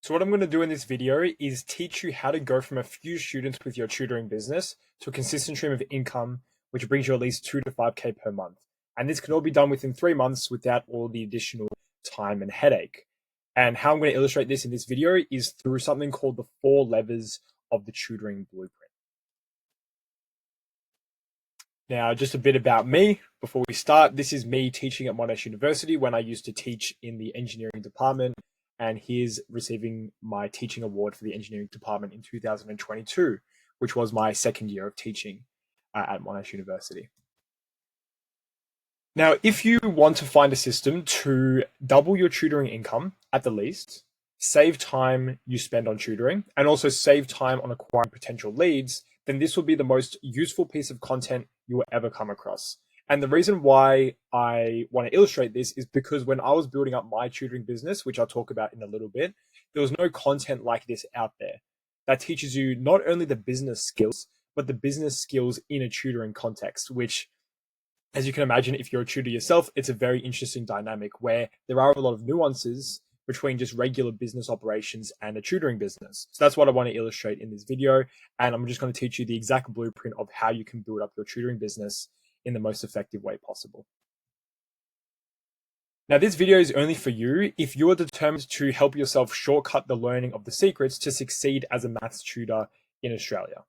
So what I'm going to do in this video is teach you how to go from a few students with your tutoring business to a consistent stream of income, which brings you at least 2 to 5K per month. And this can all be done within 3 months without all the additional time and headache. And how I'm going to illustrate this in this video is through something called the 4 levers of the Tutoring Blueprint. Now, just a bit about me before we start. This is me teaching at Monash University when I used to teach in the engineering department, and here's receiving my teaching award for the engineering department in 2022, which was my second year of teaching at Monash University. Now, if you want to find a system to double your tutoring income at the least, save time you spend on tutoring, and also save time on acquiring potential leads, then this will be the most useful piece of content you will ever come across. And the reason why I want to illustrate this is because when I was building up my tutoring business, which I'll talk about in a little bit, there was no content like this out there that teaches you not only the business skills, but the business skills in a tutoring context, which, as you can imagine, if you're a tutor yourself, it's a very interesting dynamic where there are a lot of nuances between just regular business operations and a tutoring business. So that's what I want to illustrate in this video. And I'm just going to teach you the exact blueprint of how you can build up your tutoring business in the most effective way possible. Now, this video is only for you if you are determined to help yourself shortcut the learning of the secrets to succeed as a maths tutor in Australia.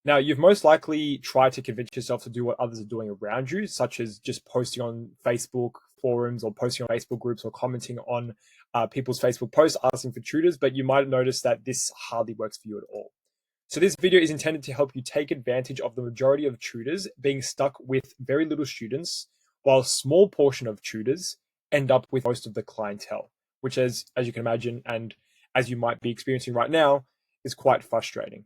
Now, you've most likely tried to convince yourself to do what others are doing around you, such as just posting on Facebook forums or posting on Facebook groups or commenting on people's Facebook posts asking for tutors, but you might have noticed that this hardly works for you at all. So this video is intended to help you take advantage of the majority of tutors being stuck with very little students, while a small portion of tutors end up with most of the clientele, which as you can imagine, and as you might be experiencing right now, is quite frustrating.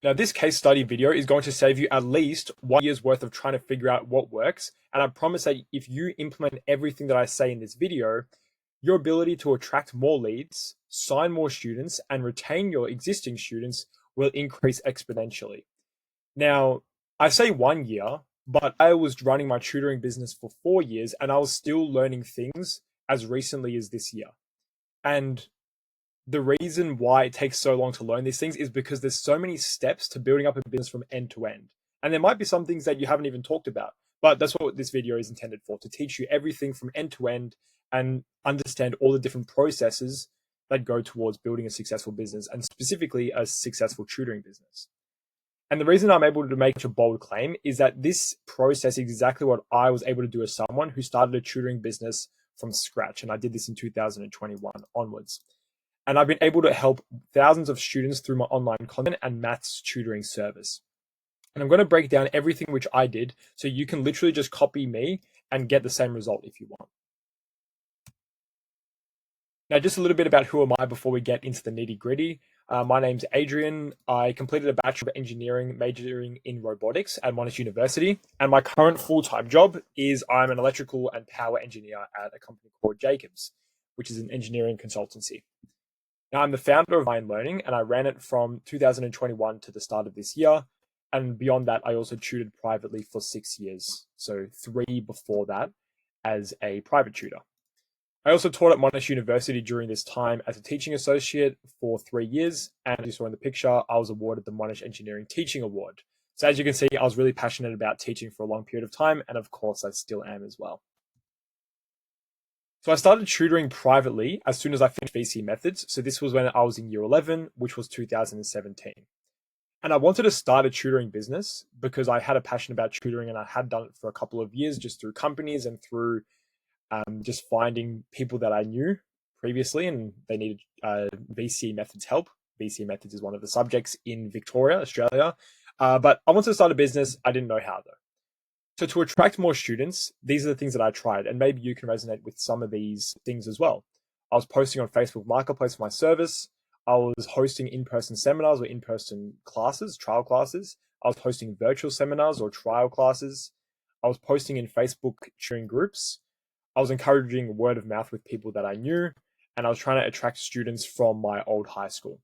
Now, this case study video is going to save you at least 1 year's worth of trying to figure out what works. And I promise that if you implement everything that I say in this video, your ability to attract more leads, sign more students, and retain your existing students will increase exponentially. Now, I say 1 year, but I was running my tutoring business for 4 years and I was still learning things as recently as this year. And the reason why it takes so long to learn these things is because there's so many steps to building up a business from end to end. And there might be some things that you haven't even talked about, but that's what this video is intended for, to teach you everything from end to end and understand all the different processes that go towards building a successful business, and specifically a successful tutoring business. And the reason I'm able to make such a bold claim is that this process is exactly what I was able to do as someone who started a tutoring business from scratch. And I did this in 2021 onwards. And I've been able to help thousands of students through my online content and maths tutoring service. And I'm going to break down everything which I did so you can literally just copy me and get the same result if you want. Now, just a little bit about who am I before we get into the nitty gritty. My name's Adrian. I completed a Bachelor of Engineering majoring in robotics at Monash University. And my current full-time job is I'm an electrical and power engineer at a company called Jacobs, which is an engineering consultancy. Now, I'm the founder of Mind Learning, and I ran it from 2021 to the start of this year. And beyond that, I also tutored privately for 6 years. So 3 before that as a private tutor. I also taught at Monash University during this time as a teaching associate for 3 years. And as you saw in the picture, I was awarded the Monash Engineering Teaching Award. So as you can see, I was really passionate about teaching for a long period of time. And of course, I still am as well. So I started tutoring privately as soon as I finished VC methods. So this was when I was in year 11, which was 2017. And I wanted to start a tutoring business because I had a passion about tutoring and I had done it for a couple of years just through companies and through just finding people that I knew previously and they needed VC methods help. VC methods is one of the subjects in Victoria, Australia. But I wanted to start a business. I didn't know how though. So to attract more students, these are the things that I tried, and maybe you can resonate with some of these things as well. I was posting on Facebook Marketplace for my service. I was hosting in-person seminars or in-person classes, trial classes. I was hosting virtual seminars or trial classes. I was posting in Facebook tutoring groups. I was encouraging word of mouth with people that I knew, and I was trying to attract students from my old high school.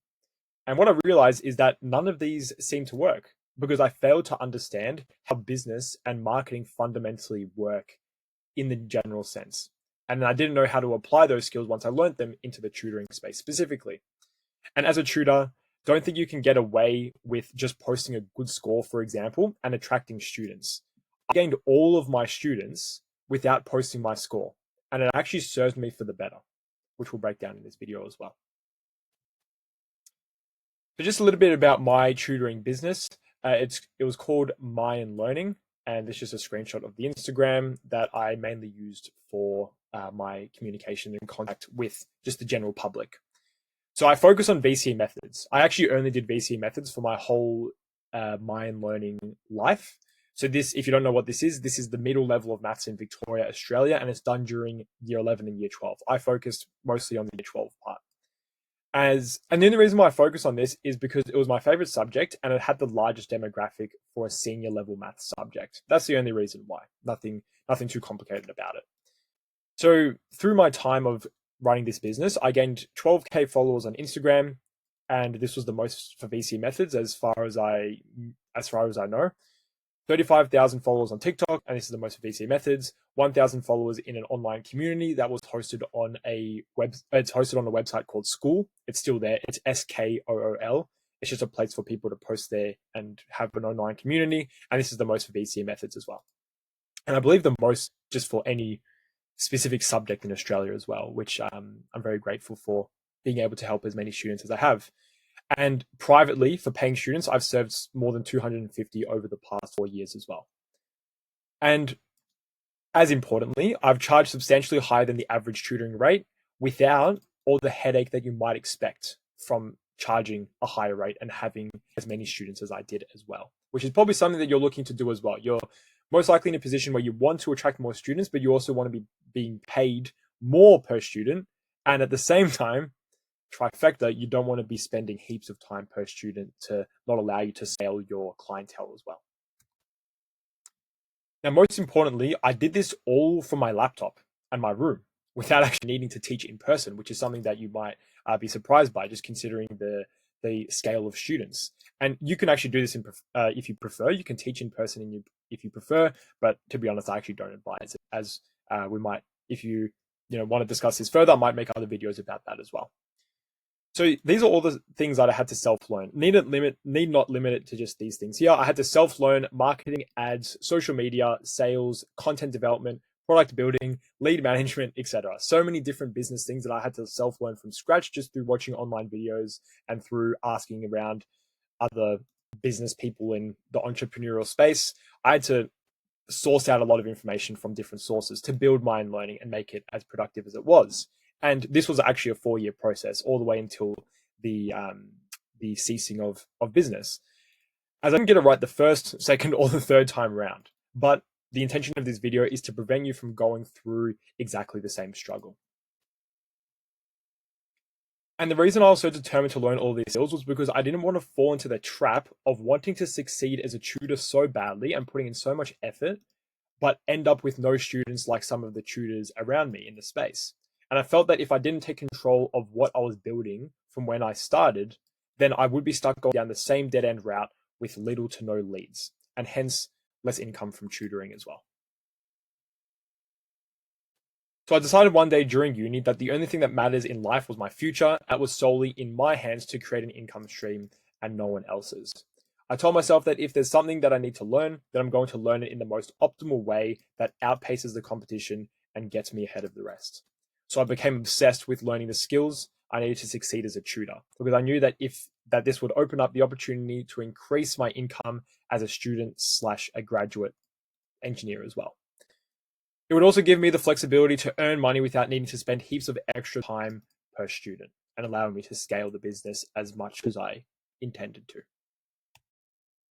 And what I realized is that none of these seemed to work, because I failed to understand how business and marketing fundamentally work in the general sense. And I didn't know how to apply those skills once I learned them into the tutoring space specifically. And as a tutor, don't think you can get away with just posting a good score, for example, and attracting students. I gained all of my students without posting my score, and it actually served me for the better, which we'll break down in this video as well. So just a little bit about my tutoring business. It was called Mayan Learning, and this is just a screenshot of the Instagram that I mainly used for my communication and contact with just the general public. So I focus on VCE methods. I actually only did VCE methods for my whole Mayan Learning life. So this, if you don't know what this is the middle level of maths in Victoria, Australia, and it's done during year 11 and year 12. I focused mostly on the year 12 part. And the only reason why I focus on this is because it was my favorite subject and it had the largest demographic for a senior level maths subject. That's the only reason why. Nothing too complicated about it. So through my time of running this business, I gained 12K followers on Instagram, and this was the most for VC methods as far as I know. 35,000 followers on TikTok, and this is the most for VC methods. 1,000 followers in an online community that was hosted on it's hosted on a website called School. It's still there. It's SKOOL. It's just a place for people to post there and have an online community. And this is the most for VC methods as well. And I believe the most just for any specific subject in Australia as well, which I'm very grateful for being able to help as many students as I have. And privately, for paying students, I've served more than 250 over the past 4 years as well. And as importantly, I've charged substantially higher than the average tutoring rate without all the headache that you might expect from charging a higher rate and having as many students as I did as well, which is probably something that you're looking to do as well. You're most likely in a position where you want to attract more students, but you also want to be being paid more per student. And at the same time, trifecta, you don't want to be spending heaps of time per student to not allow you to scale your clientele as well. Now, most importantly, I did this all from my laptop and my room without actually needing to teach in person, which is something that you might be surprised by, just considering the scale of students. And you can actually do this if you prefer. You can teach in person if you prefer, but to be honest, I actually don't advise it, as we might, if you want to discuss this further, I might make other videos about that as well. So these are all the things that I had to self-learn. Need not limit it to just these things here. I had to self-learn marketing, ads, social media, sales, content development, product building, lead management, etc. So many different business things that I had to self-learn from scratch just through watching online videos and through asking around other business people in the entrepreneurial space. I had to source out a lot of information from different sources to build my own learning and make it as productive as it was. And this was actually a 4-year process, all the way until the ceasing of business. As I didn't get it right the first, second, or the third time around, but the intention of this video is to prevent you from going through exactly the same struggle. And the reason I was so determined to learn all these skills was because I didn't want to fall into the trap of wanting to succeed as a tutor so badly and putting in so much effort, but end up with no students like some of the tutors around me in the space. And I felt that if I didn't take control of what I was building from when I started, then I would be stuck going down the same dead-end route with little to no leads, and hence less income from tutoring as well. So I decided one day during uni that the only thing that matters in life was my future. That was solely in my hands to create an income stream and no one else's. I told myself that if there's something that I need to learn, then I'm going to learn it in the most optimal way that outpaces the competition and gets me ahead of the rest. So I became obsessed with learning the skills I needed to succeed as a tutor, because I knew that this would open up the opportunity to increase my income as a student / a graduate engineer as well. It would also give me the flexibility to earn money without needing to spend heaps of extra time per student, and allowing me to scale the business as much as I intended to.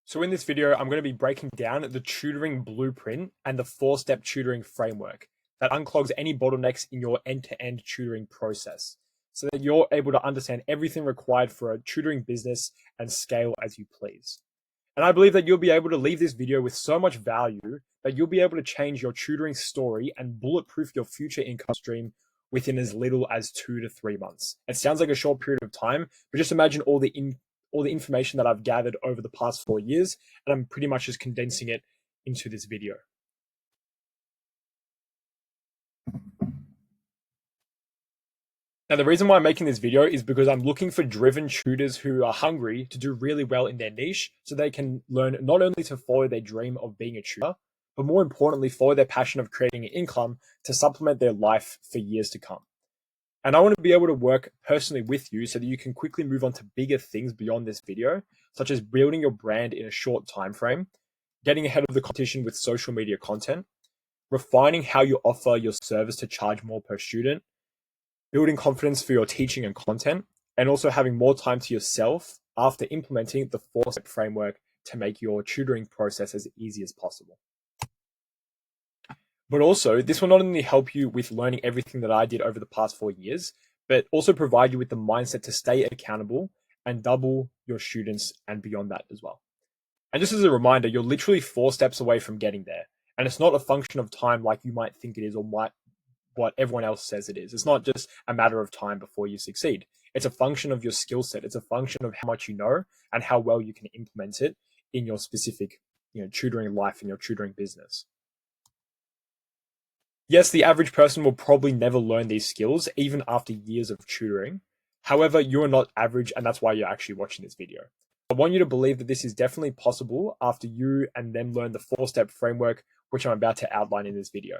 So in this video, I'm going to be breaking down the Tutoring Blueprint and the 4-step tutoring framework that unclogs any bottlenecks in your end-to-end tutoring process, so that you're able to understand everything required for a tutoring business and scale as you please. And I believe that you'll be able to leave this video with so much value that you'll be able to change your tutoring story and bulletproof your future income stream within as little as 2 to 3 months. It sounds like a short period of time, but just imagine all the information that I've gathered over the past 4 years, and I'm pretty much just condensing it into this video. Now, the reason why I'm making this video is because I'm looking for driven tutors who are hungry to do really well in their niche so they can learn not only to follow their dream of being a tutor, but more importantly, follow their passion of creating an income to supplement their life for years to come. And I want to be able to work personally with you so that you can quickly move on to bigger things beyond this video, such as building your brand in a short time frame, getting ahead of the competition with social media content, refining how you offer your service to charge more per student, building confidence for your teaching and content, and also having more time to yourself after implementing the 4-step framework to make your tutoring process as easy as possible. But also, this will not only help you with learning everything that I did over the past 4 years, but also provide you with the mindset to stay accountable and double your students and beyond that as well. And just as a reminder, you're literally 4 steps away from getting there. And it's not a function of time like you might think it is or what everyone else says it is. It's not just a matter of time before you succeed. It's a function of your skill set. It's a function of how much you know and how well you can implement it in your specific, tutoring life and your tutoring business. Yes, the average person will probably never learn these skills, even after years of tutoring. However, you're not average, and that's why you're actually watching this video. I want you to believe that this is definitely possible after you and them learn the 4-step framework, which I'm about to outline in this video.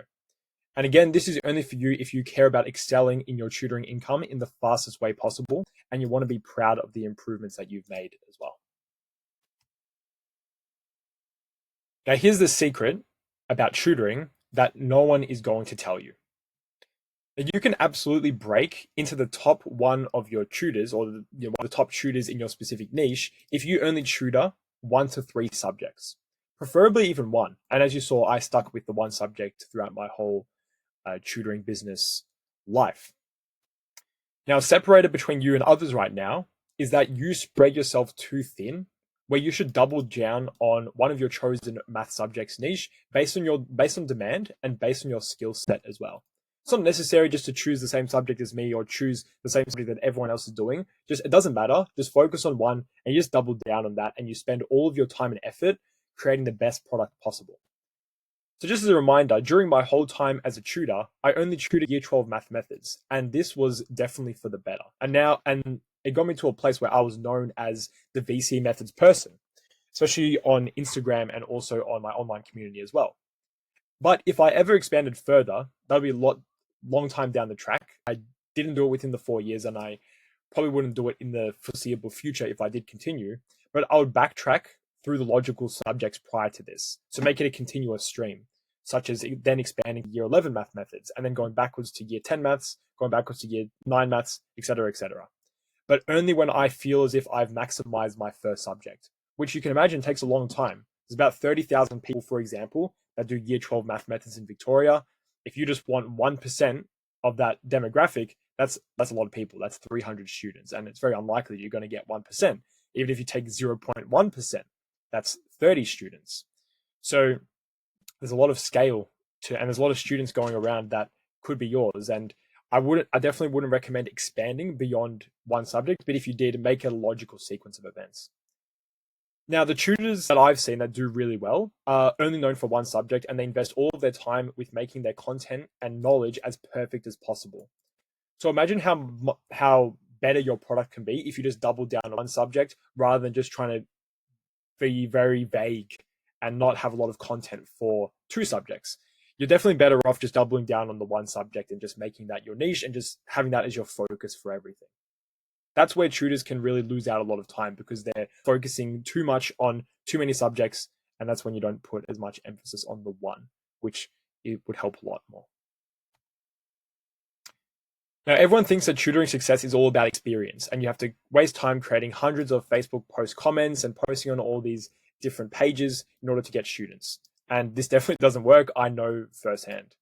And again, this is only for you if you care about excelling in your tutoring income in the fastest way possible, and you want to be proud of the improvements that you've made as well. Now, here's the secret about tutoring that no one is going to tell you. You can absolutely break into the top one of your tutors or the top tutors in your specific niche if you only tutor 1 to 3 subjects, preferably even 1. And as you saw, I stuck with the 1 subject throughout my whole tutoring business life. Now, separated between you and others right now is that you spread yourself too thin, where you should double down on one of your chosen math subjects niche based on demand and based on your skill set as well. It's not necessary just to choose the same subject as me or choose the same subject that everyone else is doing. It doesn't matter. Just focus on one and you just double down on that and you spend all of your time and effort creating the best product possible. So just as a reminder, during my whole time as a tutor, I only tutored year 12 math methods, and this was definitely for the better. And it got me to a place where I was known as the VC methods person, especially on Instagram and also on my online community as well. But if I ever expanded further, that would be a long time down the track. I didn't do it within the 4 years, and I probably wouldn't do it in the foreseeable future if I did continue. But I would backtrack through the logical subjects prior to this, so make it a continuous stream, such as then expanding year 11 math methods, and then going backwards to year 10 maths, going backwards to year 9 maths, etc., etc. But only when I feel as if I've maximized my first subject, which you can imagine takes a long time. There's about 30,000 people, for example, that do year 12 math methods in Victoria. If you just want 1% of that demographic, that's a lot of people. That's 300 students, and it's very unlikely you're going to get 1%. Even if you take 0.1%, that's 30 students. So there's a lot of scale and there's a lot of students going around that could be yours. And I definitely wouldn't recommend expanding beyond 1 subject, but if you did, make it a logical sequence of events. Now, the tutors that I've seen that do really well are only known for 1 subject, and they invest all of their time with making their content and knowledge as perfect as possible. So imagine how better your product can be if you just double down on 1 subject rather than just trying to be very vague and not have a lot of content for 2 subjects. You're definitely better off just doubling down on the 1 subject and just making that your niche and just having that as your focus for everything. That's where tutors can really lose out a lot of time because they're focusing too much on too many subjects, and that's when you don't put as much emphasis on the 1, which it would help a lot more. Now, everyone thinks that tutoring success is all about experience, and you have to waste time creating hundreds of Facebook post comments and posting on all these different pages in order to get students. And this definitely doesn't work. I know firsthand.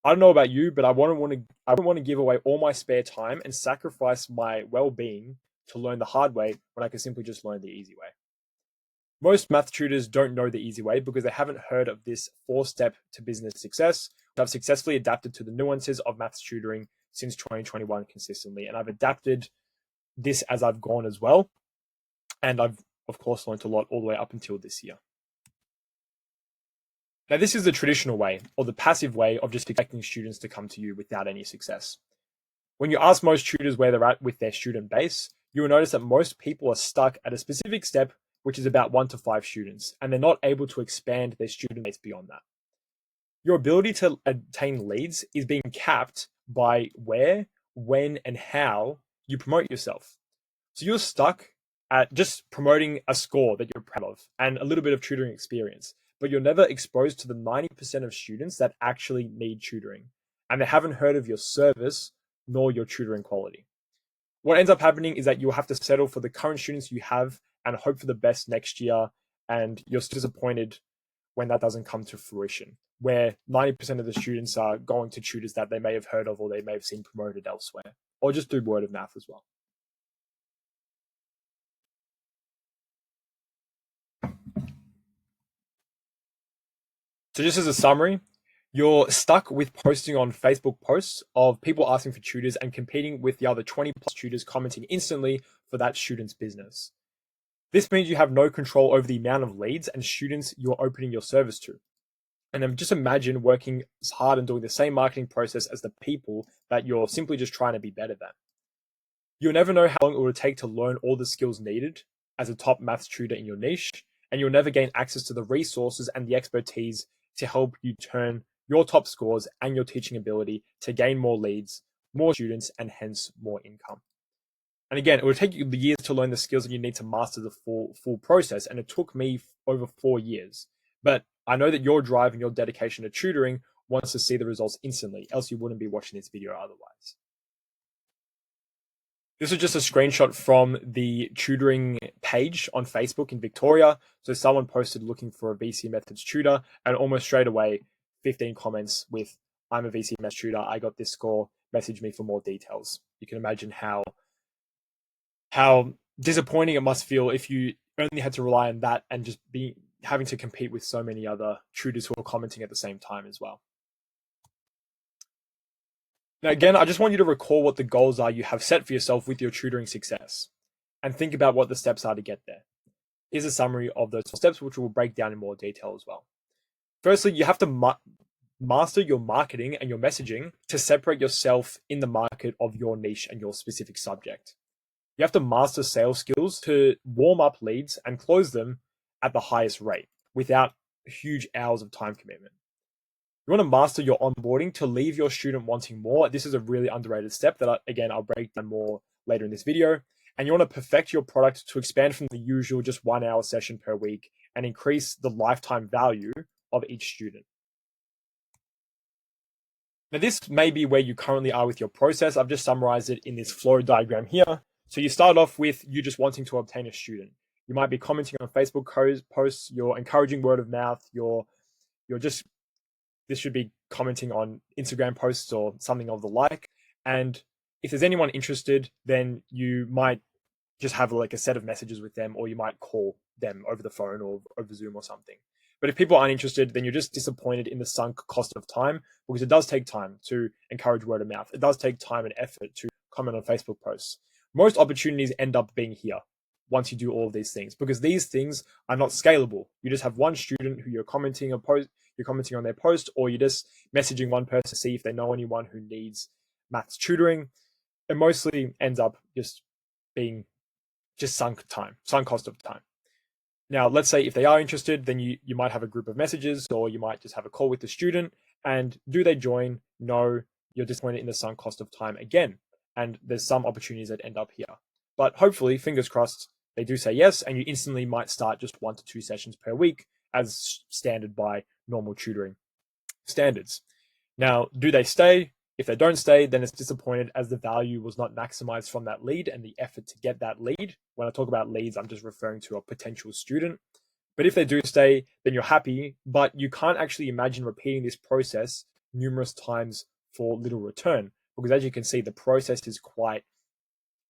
I don't know about you, but I wouldn't want to give away all my spare time and sacrifice my well-being to learn the hard way when I could simply just learn the easy way. Most math tutors don't know the easy way because they haven't heard of this 4-step to business success. I've successfully adapted to the nuances of maths tutoring since 2021 consistently, and I've adapted this as I've gone as well. And I've, of course, learned a lot all the way up until this year. Now, this is the traditional way, or the passive way of just expecting students to come to you without any success. When you ask most tutors where they're at with their student base, you will notice that most people are stuck at a specific step, which is about 1 to 5 students, and they're not able to expand their student base beyond that. Your ability to attain leads is being capped by where, when, and how you promote yourself. So you're stuck at just promoting a score that you're proud of and a little bit of tutoring experience, but you're never exposed to the 90% of students that actually need tutoring, and they haven't heard of your service nor your tutoring quality. What ends up happening is that you'll have to settle for the current students you have and hope for the best next year, and you're disappointed when that doesn't come to fruition, where 90% of the students are going to tutors that they may have heard of or they may have seen promoted elsewhere, or just through word of mouth as well. So just as a summary, you're stuck with posting on Facebook posts of people asking for tutors and competing with the other 20 plus tutors commenting instantly for that student's business. This means you have no control over the amount of leads and students you're opening your service to. And then just imagine working as hard and doing the same marketing process as the people that you're simply just trying to be better than. You'll never know how long it will take to learn all the skills needed as a top maths tutor in your niche, and you'll never gain access to the resources and the expertise to help you turn your top scores and your teaching ability to gain more leads, more students, and hence more income. And again, it will take you years to learn the skills that you need to master the full process, and it took me over 4 years. But I know that your drive and your dedication to tutoring wants to see the results instantly, else you wouldn't be watching this video otherwise. This is just a screenshot from the tutoring page on Facebook in Victoria. So someone posted looking for a VC Methods tutor, and almost straight away, 15 comments with, I'm a VC Methods tutor, I got this score, message me for more details. You can imagine how disappointing it must feel if you only had to rely on that and just be having to compete with so many other tutors who are commenting at the same time as well. Now, again, I just want you to recall what the goals are you have set for yourself with your tutoring success and think about what the steps are to get there. Here's a summary of those steps, which we'll break down in more detail as well. Firstly, you have to master your marketing and your messaging to separate yourself in the market of your niche and your specific subject. You have to master sales skills to warm up leads and close them at the highest rate without huge hours of time commitment. You want to master your onboarding to leave your student wanting more. This is a really underrated step that, again, I'll break down more later in this video. And you want to perfect your product to expand from the usual just 1 hour session per week and increase the lifetime value of each student. Now, this may be where you currently are with your process. I've just summarized it in this flow diagram here. So you start off with you just wanting to obtain a student. You might be commenting on Facebook posts, you're encouraging word of mouth, this should be commenting on Instagram posts or something of the like. And if there's anyone interested, then you might just have like a set of messages with them, or you might call them over the phone or over Zoom or something. But if people aren't interested, then you're just disappointed in the sunk cost of time, because it does take time to encourage word of mouth. It does take time and effort to comment on Facebook posts. Most opportunities end up being here once you do all of these things, because these things are not scalable. You just have one student who you're commenting on their post, or you're just messaging one person to see if they know anyone who needs maths tutoring. It mostly ends up just being sunk cost of time. Now, let's say if they are interested, then you might have a group of messages, or you might just have a call with the student. And do they join? No, you're disappointed in the sunk cost of time again. And there's some opportunities that end up here. But hopefully, fingers crossed, they do say yes, and you instantly might start just 1 to 2 sessions per week as standard by normal tutoring standards. Now, do they stay? If they don't stay, then it's disappointed as the value was not maximized from that lead and the effort to get that lead. When I talk about leads, I'm just referring to a potential student. But if they do stay, then you're happy, but you can't actually imagine repeating this process numerous times for little return, because as you can see, the process is quite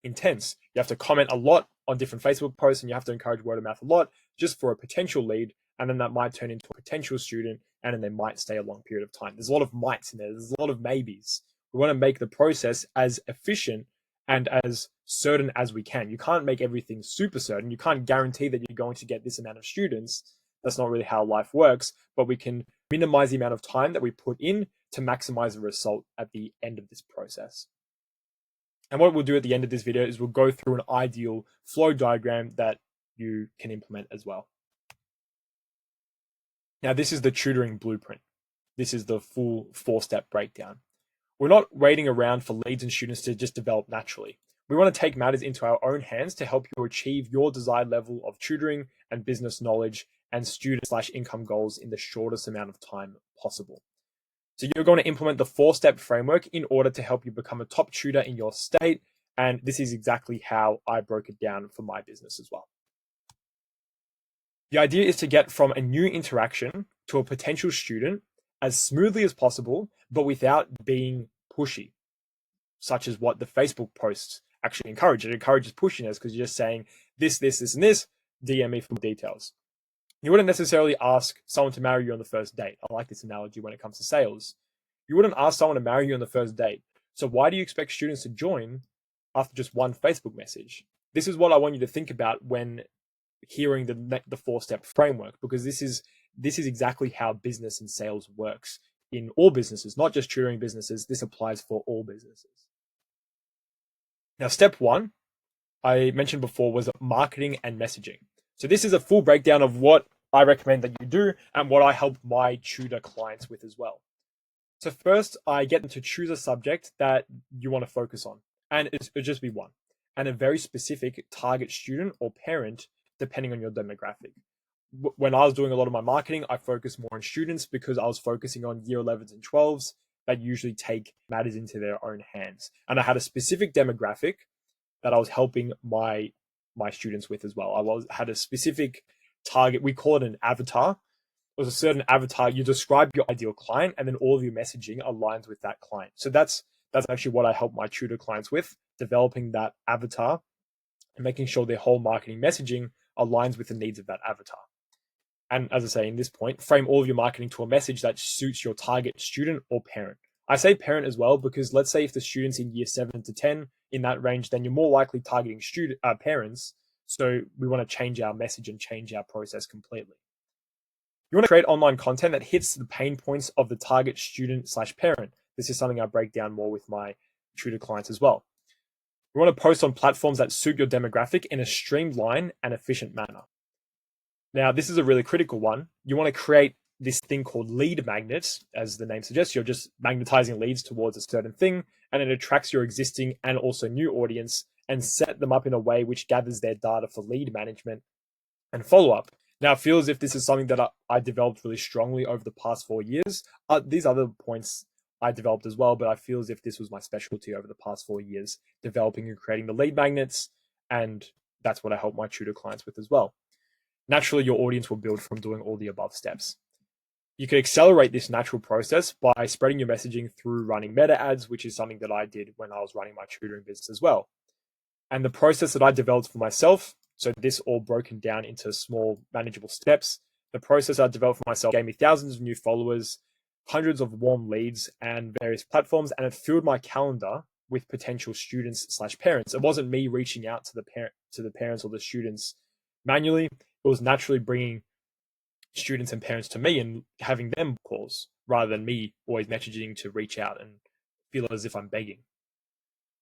intense. You have to comment a lot on different Facebook posts, and you have to encourage word of mouth a lot just for a potential lead, and then that might turn into a potential student, and then they might stay a long period of time. There's a lot of mights in there. There's a lot of maybes. We want to make the process as efficient and as certain as we can. You can't make everything super certain. You can't guarantee that you're going to get this amount of students. That's not really how life works, but we can minimize the amount of time that we put in to maximize the result at the end of this process. And what we'll do at the end of this video is we'll go through an ideal flow diagram that you can implement as well. Now, this is the tutoring blueprint. This is the full 4-step breakdown. We're not waiting around for leads and students to just develop naturally. We want to take matters into our own hands to help you achieve your desired level of tutoring and business knowledge and student/income goals in the shortest amount of time possible. So you're going to implement the 4-step framework in order to help you become a top tutor in your state. And this is exactly how I broke it down for my business as well. The idea is to get from a new interaction to a potential student as smoothly as possible, but without being pushy, such as what the Facebook posts actually encourage. It encourages pushiness because you're just saying this, and this, DM me for more details. You wouldn't necessarily ask someone to marry you on the first date. I like this analogy when it comes to sales. You wouldn't ask someone to marry you on the first date. So why do you expect students to join after just one Facebook message? This is what I want you to think about when hearing the 4-step framework, because this is exactly how business and sales works in all businesses, not just tutoring businesses. This applies for all businesses. Now, step 1, I mentioned before, was marketing and messaging. So this is a full breakdown of what I recommend that you do and what I help my tutor clients with as well. So first, I get them to choose a subject that you want to focus on, and it'll just be one, and a very specific target student or parent, depending on your demographic. When I was doing a lot of my marketing, I focused more on students because I was focusing on year 11s and 12s that usually take matters into their own hands. And I had a specific demographic that I was helping my students with as well. I had a specific target. We call it an avatar. It was a certain avatar. You describe your ideal client, and then all of your messaging aligns with that client. So that's actually what I help my tutor clients with, developing that avatar and making sure their whole marketing messaging aligns with the needs of that avatar. And as I say, in this point, frame all of your marketing to a message that suits your target student or parent. I say parent as well because let's say if the student's in year 7 to 10 in that range, then you're more likely targeting parents. So we want to change our message and change our process completely. You want to create online content that hits the pain points of the target student/parent. This is something I break down more with my tutor clients as well. You want to post on platforms that suit your demographic in a streamlined and efficient manner. Now, this is a really critical one. You want to create this thing called lead magnets. As the name suggests, you're just magnetizing leads towards a certain thing, and it attracts your existing and also new audience and set them up in a way which gathers their data for lead management and follow-up. Now, it feels as if this is something that I developed really strongly over the past 4 years. These other points I developed as well, but I feel as if this was my specialty over the past 4 years, developing and creating the lead magnets, and that's what I help my tutor clients with as well. Naturally, your audience will build from doing all the above steps. You can accelerate this natural process by spreading your messaging through running meta ads, which is something that I did when I was running my tutoring business as well. And the process that I developed for myself, so this all broken down into small, manageable steps. The process I developed for myself gave me thousands of new followers, hundreds of warm leads, and various platforms, and it filled my calendar with potential students/parents. It wasn't me reaching out to the parents or the students manually. It was naturally bringing students and parents to me and having them calls rather than me always messaging to reach out and feel as if I'm begging.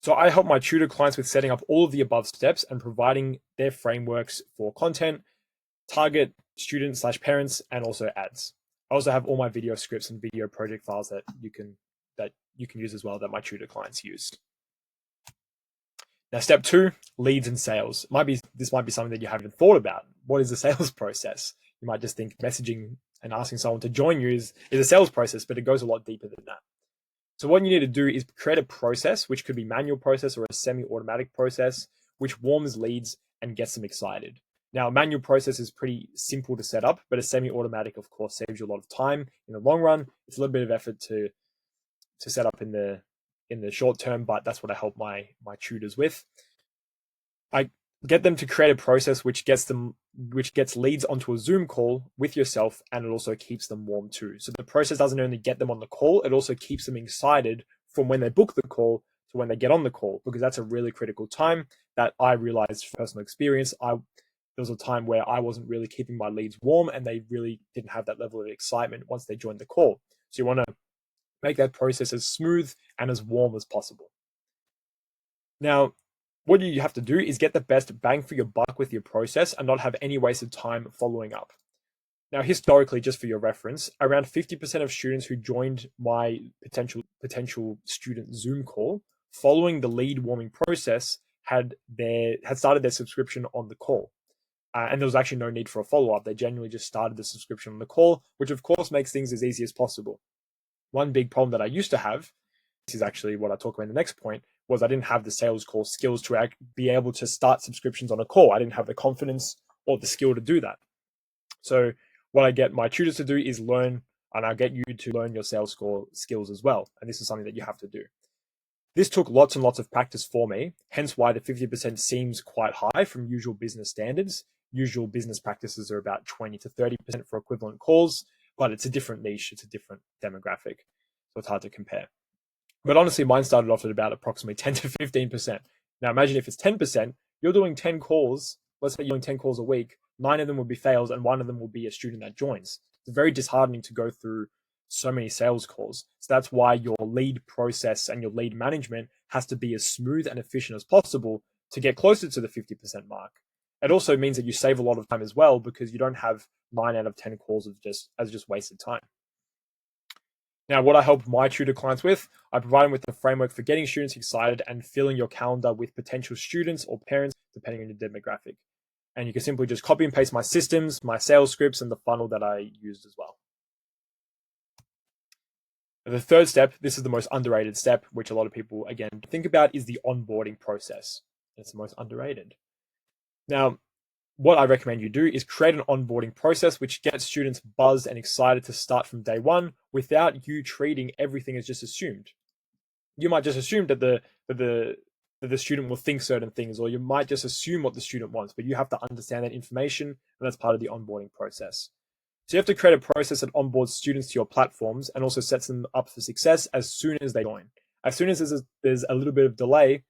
So I help my tutor clients with setting up all of the above steps and providing their frameworks for content, target students/parents, and also ads. I also have all my video scripts and video project files that you can use as well that my tutor clients use. Now, step 2, leads and sales. This might be something that you haven't thought about. What is the sales process? You might just think messaging and asking someone to join you is a sales process, but it goes a lot deeper than that. So what you need to do is create a process, which could be manual process or a semi-automatic process, which warms leads and gets them excited. Now, a manual process is pretty simple to set up, but a semi-automatic, of course, saves you a lot of time in the long run. It's a little bit of effort to set up in the short term, but that's what I help my tutors with. I get them to create a process which gets leads onto a Zoom call with yourself, and it also keeps them warm too. So the process doesn't only get them on the call, it also keeps them excited from when they book the call to when they get on the call, because that's a really critical time that I realized from personal experience. There was a time where I wasn't really keeping my leads warm, and they really didn't have that level of excitement once they joined the call. So you want to make that process as smooth and as warm as possible. Now, what you have to do is get the best bang for your buck with your process and not have any wasted time following up. Now, historically, just for your reference, around 50% of students who joined my potential student Zoom call following the lead warming process had started their subscription on the call. And there was actually no need for a follow-up. They genuinely just started the subscription on the call, which of course makes things as easy as possible. One big problem that I used to have, this is actually what I talk about in the next point, was I didn't have the sales call skills to be able to start subscriptions on a call. I didn't have the confidence or the skill to do that. So what I get my tutors to do is learn, and I'll get you to learn your sales call skills as well. And this is something that you have to do. This took lots and lots of practice for me, hence why the 50% seems quite high from usual business standards. Usual business practices are about 20 to 30% for equivalent calls, but it's a different niche, it's a different demographic, so it's hard to compare. But honestly, mine started off at about approximately 10 to 15%. Now imagine if it's 10%, you're doing 10 calls, let's say you're doing 10 calls a week, 9 of them will be fails and 1 of them will be a student that joins. It's very disheartening to go through so many sales calls. So that's why your lead process and your lead management has to be as smooth and efficient as possible to get closer to the 50% mark. It also means that you save a lot of time as well because you don't have 9 out of 10 calls as just wasted time. Now, what I help my tutor clients with, I provide them with a framework for getting students excited and filling your calendar with potential students or parents, depending on your demographic. And you can simply just copy and paste my systems, my sales scripts, and the funnel that I used as well. The third step, this is the most underrated step, which a lot of people, again, think about, is the onboarding process. It's the most underrated. Now, what I recommend you do is create an onboarding process which gets students buzzed and excited to start from day one without you treating everything as just assumed. You might just assume that the student will think certain things, or you might just assume what the student wants, but you have to understand that information, and that's part of the onboarding process. So you have to create a process that onboards students to your platforms and also sets them up for success as soon as they join. As soon as there's a little bit of delay,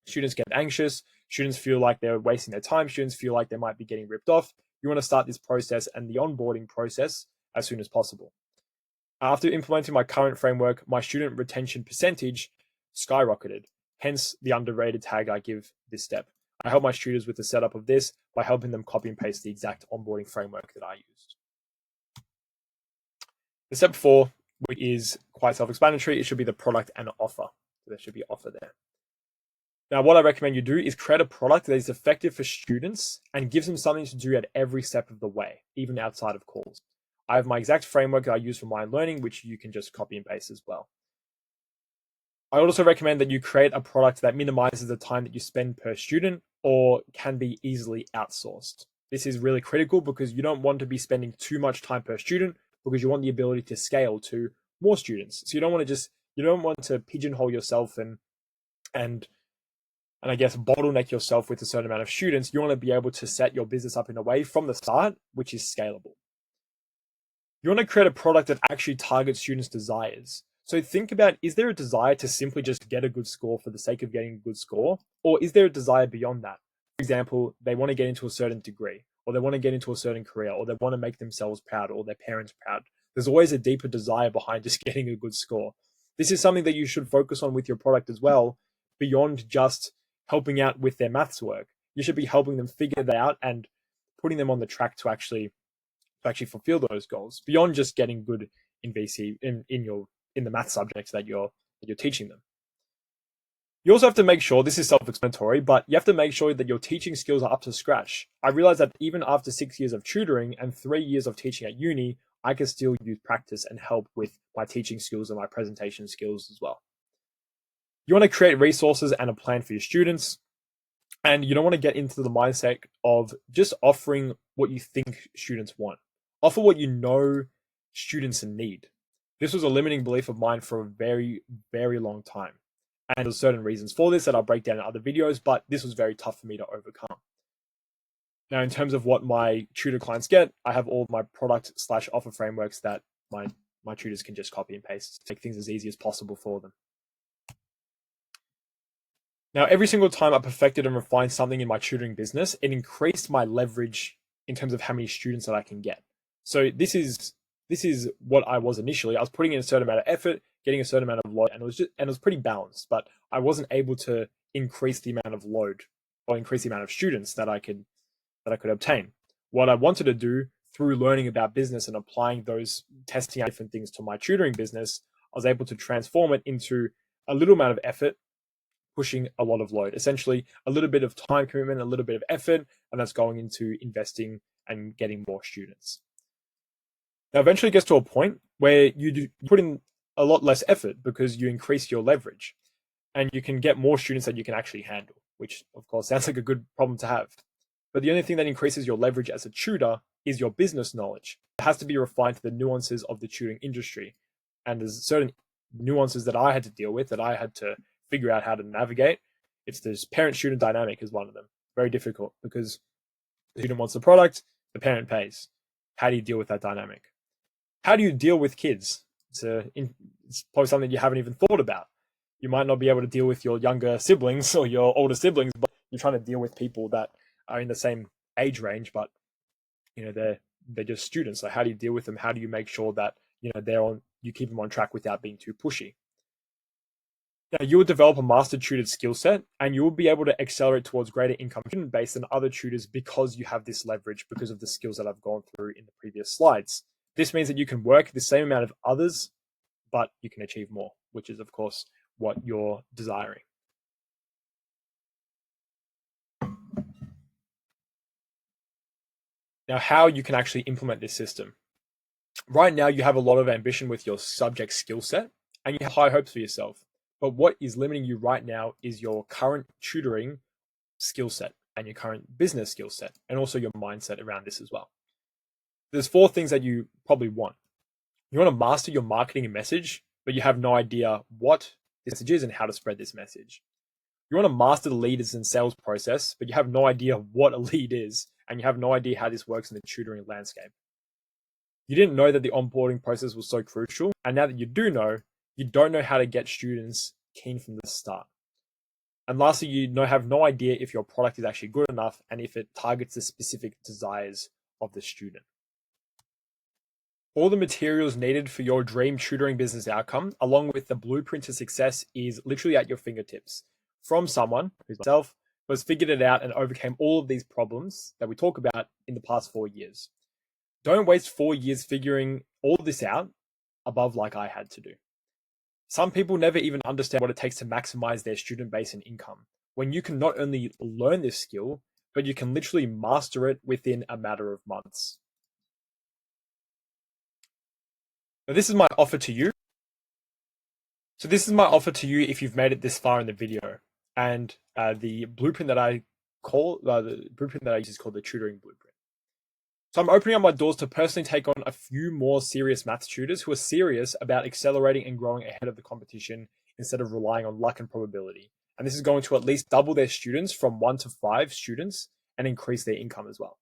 students get anxious, students feel like they're wasting their time, students feel like they might be getting ripped off. You want to start this process and the onboarding process as soon as possible. After implementing my current framework, my student retention percentage skyrocketed, hence the underrated tag I give this step. I help my students with the setup of this by helping them copy and paste the exact onboarding framework that I used. The step 4, which is quite self-explanatory, it should be the product and offer. So there should be offer there. Now, what I recommend you do is create a product that is effective for students and gives them something to do at every step of the way, even outside of calls. I have my exact framework that I use for my learning, which you can just copy and paste as well. I also recommend that you create a product that minimizes the time that you spend per student or can be easily outsourced. This is really critical because you don't want to be spending too much time per student because you want the ability to scale to more students. So you don't want to pigeonhole yourself and I guess bottleneck yourself with a certain amount of students. You want to be able to set your business up in a way from the start, which is scalable. You want to create a product that actually targets students' desires. So think about, is there a desire to simply just get a good score for the sake of getting a good score? Or is there a desire beyond that? For example, they want to get into a certain degree, or they want to get into a certain career, or they want to make themselves proud or their parents proud. There's always a deeper desire behind just getting a good score. This is something that you should focus on with your product as well, beyond just helping out with their maths work. You should be helping them figure that out and putting them on the track to actually fulfill those goals beyond just getting good in VC in the math subjects that you're teaching them. You also have to make sure, this is self-explanatory, but you have to make sure that your teaching skills are up to scratch. I realized that even after 6 years of tutoring and 3 years of teaching at uni, I can still use practice and help with my teaching skills and my presentation skills as well. You want to create resources and a plan for your students. And you don't want to get into the mindset of just offering what you think students want. Offer what you know students need. This was a limiting belief of mine for a very, very long time. And there's certain reasons for this that I'll break down in other videos, but this was very tough for me to overcome. Now, in terms of what my tutor clients get, I have all my product/offer frameworks that my tutors can just copy and paste to make things as easy as possible for them. Now, every single time I perfected and refined something in my tutoring business, it increased my leverage in terms of how many students that I can get. So this is what I was initially. I was putting in a certain amount of effort, getting a certain amount of load, and it was pretty balanced. But I wasn't able to increase the amount of load or increase the amount of students that I could obtain. What I wanted to do through learning about business and applying those testing out different things to my tutoring business, I was able to transform it into a little amount of effort, pushing a lot of load. Essentially, a little bit of time commitment, a little bit of effort, and that's going into investing and getting more students. Now, eventually it gets to a point where you put in a lot less effort because you increase your leverage and you can get more students that you can actually handle, which of course sounds like a good problem to have. But the only thing that increases your leverage as a tutor is your business knowledge. It has to be refined to the nuances of the tutoring industry. And there's certain nuances that I had to deal with, that I had to figure out how to navigate. It's this parent-student dynamic is one of them. Very difficult because the student wants the product, the parent pays. How do you deal with that dynamic? How do you deal with kids? It's probably something you haven't even thought about. You might not be able to deal with your younger siblings or your older siblings, but you're trying to deal with people that are in the same age range, but they're just students. So how do you deal with them? How do you make sure that you keep them on track without being too pushy? Now, you will develop a master tutored skill set and you will be able to accelerate towards greater income based than other tutors because you have this leverage because of the skills that I've gone through in the previous slides. This means that you can work the same amount of others, but you can achieve more, which is, of course, what you're desiring. Now, how you can actually implement this system. Right now, you have a lot of ambition with your subject skill set and you have high hopes for yourself. But what is limiting you right now is your current tutoring skill set and your current business skill set, and also your mindset around this as well. There's 4 things that you probably want. You want to master your marketing and message, but you have no idea what this message is and how to spread this message. You want to master the leaders and sales process, but you have no idea what a lead is, and you have no idea how this works in the tutoring landscape. You didn't know that the onboarding process was so crucial, and now that you do know, you don't know how to get students keen from the start. And lastly, you have no idea if your product is actually good enough and if it targets the specific desires of the student. All the materials needed for your dream tutoring business outcome, along with the blueprint to success, is literally at your fingertips from someone, who's myself, who has figured it out and overcame all of these problems that we talk about in the past 4 years. Don't waste 4 years figuring all this out above like I had to do. Some people never even understand what it takes to maximize their student base and income, when you can not only learn this skill, but you can literally master it within a matter of months. Now, this is my offer to you. So this is my offer to you if you've made it this far in the video. And the blueprint that I use is called the Tutoring Blueprint. So I'm opening up my doors to personally take on a few more serious maths tutors who are serious about accelerating and growing ahead of the competition instead of relying on luck and probability. And this is going to at least double their students from 1 to 5 students and increase their income as well.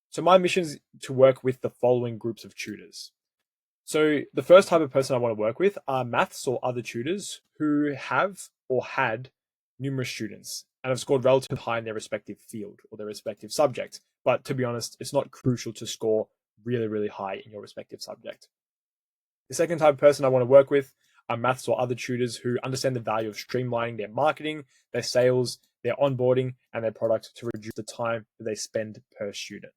So my mission is to work with the following groups of tutors. So the first type of person I want to work with are maths or other tutors who have or had numerous students and have scored relatively high in their respective field or their respective subject. But to be honest, it's not crucial to score really, really high in your respective subject. The second type of person I want to work with are maths or other tutors who understand the value of streamlining their marketing, their sales, their onboarding, and their product to reduce the time that they spend per student.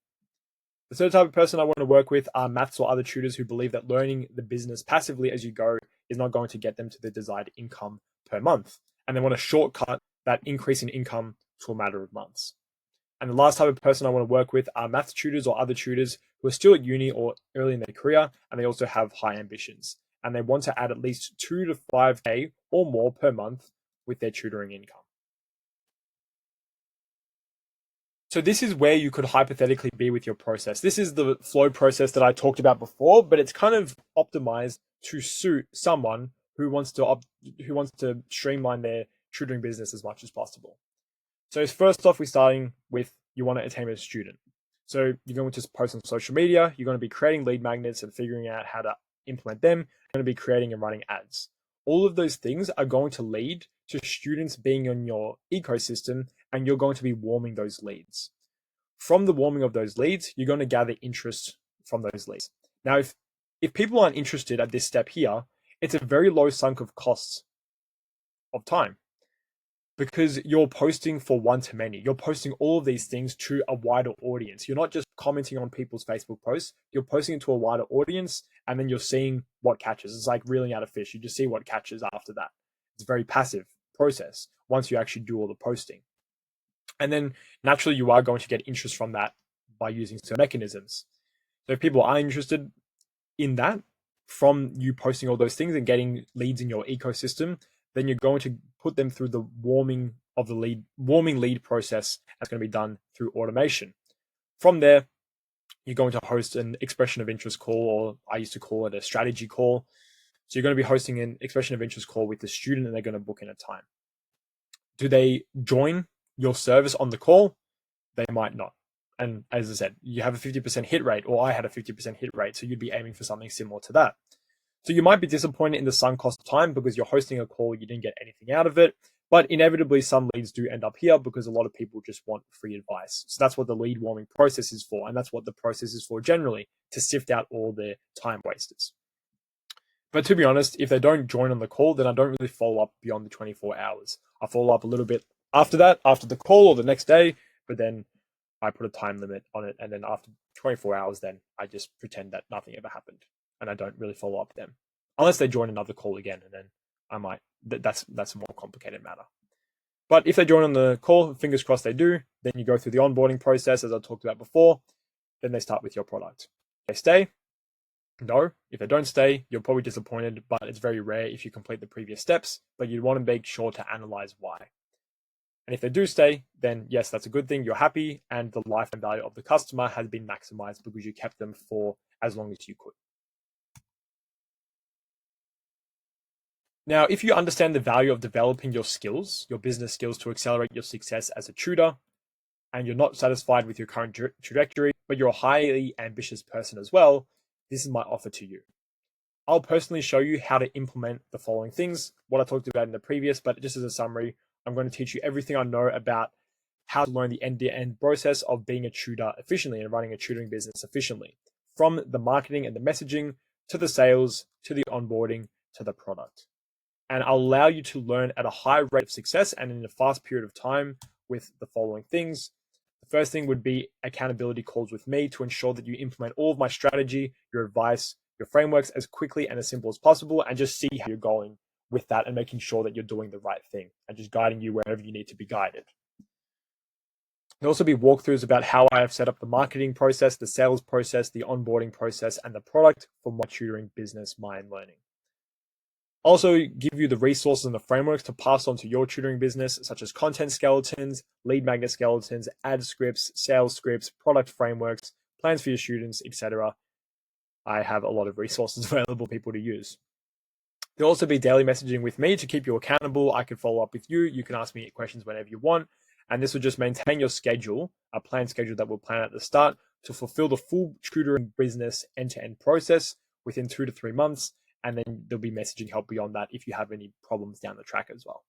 The third type of person I want to work with are maths or other tutors who believe that learning the business passively as you go is not going to get them to the desired income per month. And they want to shortcut that increase in income to a matter of months. And the last type of person I want to work with are maths tutors or other tutors who are still at uni or early in their career, and they also have high ambitions. And they want to add at least 2 to 5K or more per month with their tutoring income. So this is where you could hypothetically be with your process. This is the flow process that I talked about before, but it's kind of optimized to suit someone who wants to streamline their tutoring business as much as possible. So first off, we're starting with you want to attain a student. So you're going to post on social media. You're going to be creating lead magnets and figuring out how to implement them. You're going to be creating and running ads. All of those things are going to lead to students being in your ecosystem, and you're going to be warming those leads. From the warming of those leads, you're going to gather interest from those leads. Now, if people aren't interested at this step here, it's a very low sunk of costs of time. because you're posting for one-to-many. You're posting all of these things to a wider audience. You're not just commenting on people's Facebook posts. You're posting it to a wider audience, and then you're seeing what catches. It's like reeling out a fish. You just see what catches after that. It's a very passive process once you actually do all the posting. And then naturally, you are going to get interest from that by using certain mechanisms. So if people are interested in that from you posting all those things and getting leads in your ecosystem, then you're going to put them through the warming lead process that's going to be done through automation. From there, you're going to host an expression of interest call, or I used to call it a strategy call. So you're going to be hosting an expression of interest call with the student, and they're going to book in a time. Do they join your service on the call? They might not. And as I said, you have a 50% hit rate, or I had a 50% hit rate. So you'd be aiming for something similar to that. So you might be disappointed in the sunk cost of time because you're hosting a call, you didn't get anything out of it. But inevitably, some leads do end up here because a lot of people just want free advice. So that's what the lead warming process is for. And that's what the process is for generally, to sift out all the time wasters. But to be honest, if they don't join on the call, then I don't really follow up beyond the 24 hours. I follow up a little bit after that, after the call or the next day, but then I put a time limit on it. And then after 24 hours, then I just pretend that nothing ever happened. And I don't really follow up them unless they join another call again. And then I might, that's a more complicated matter. But if they join on the call, fingers crossed they do, then you go through the onboarding process, as I talked about before. Then they start with your product. They stay. No, if they don't stay, you're probably disappointed, but it's very rare if you complete the previous steps, but you'd want to make sure to analyze why. And if they do stay, then yes, that's a good thing. You're happy, and the lifetime value of the customer has been maximized because you kept them for as long as you could. Now, if you understand the value of developing your skills, your business skills, to accelerate your success as a tutor, and you're not satisfied with your current trajectory, but you're a highly ambitious person as well, this is my offer to you. I'll personally show you how to implement the following things, what I talked about in the previous, but just as a summary, I'm going to teach you everything I know about how to learn the end-to-end process of being a tutor efficiently and running a tutoring business efficiently, from the marketing and the messaging to the sales, to the onboarding, to the product. And I'll allow you to learn at a high rate of success and in a fast period of time with the following things. The first thing would be accountability calls with me to ensure that you implement all of my strategy, your advice, your frameworks as quickly and as simple as possible, and just see how you're going with that and making sure that you're doing the right thing and just guiding you wherever you need to be guided. There'll also be walkthroughs about how I have set up the marketing process, the sales process, the onboarding process, and the product for my tutoring business, Mind Learning. Also give you the resources and the frameworks to pass on to your tutoring business, such as content skeletons, lead magnet skeletons, ad scripts, sales scripts, product frameworks, plans for your students, etc. I have a lot of resources available for people to use. There'll also be daily messaging with me to keep you accountable. I can follow up with you. You can ask me questions whenever you want. And this will just maintain your schedule, a planned schedule that we'll plan at the start to fulfill the full tutoring business end-to-end process within 2 to 3 months. And then there'll be messaging help beyond that if you have any problems down the track as well.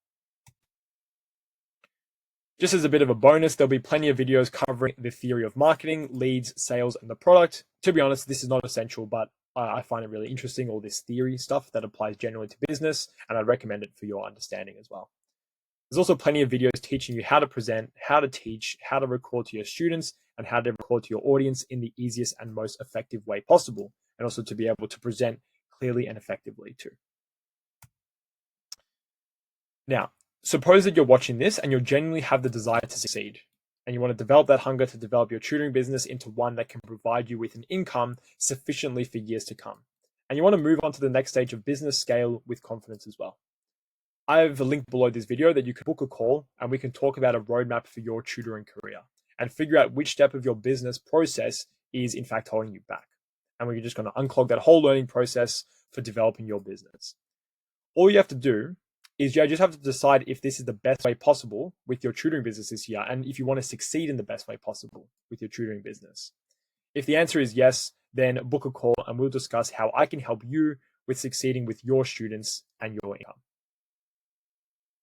Just as a bit of a bonus, there'll be plenty of videos covering the theory of marketing, leads, sales, and the product. To be honest, this is not essential, but I find it really interesting, all this theory stuff that applies generally to business, and I recommend it for your understanding as well. There's also plenty of videos teaching you how to present, how to teach, how to record to your students, and how to record to your audience in the easiest and most effective way possible, and also to be able to present clearly and effectively too. Now, suppose that you're watching this and you genuinely have the desire to succeed, and you want to develop that hunger to develop your tutoring business into one that can provide you with an income sufficiently for years to come. And you want to move on to the next stage of business scale with confidence as well. I have a link below this video that you can book a call and we can talk about a roadmap for your tutoring career and figure out which step of your business process is in fact holding you back. And we're just going to unclog that whole learning process for developing your business. All you have to do is you just have to decide if this is the best way possible with your tutoring business this year, and if you want to succeed in the best way possible with your tutoring business. If the answer is yes, then book a call and we'll discuss how I can help you with succeeding with your students and your income.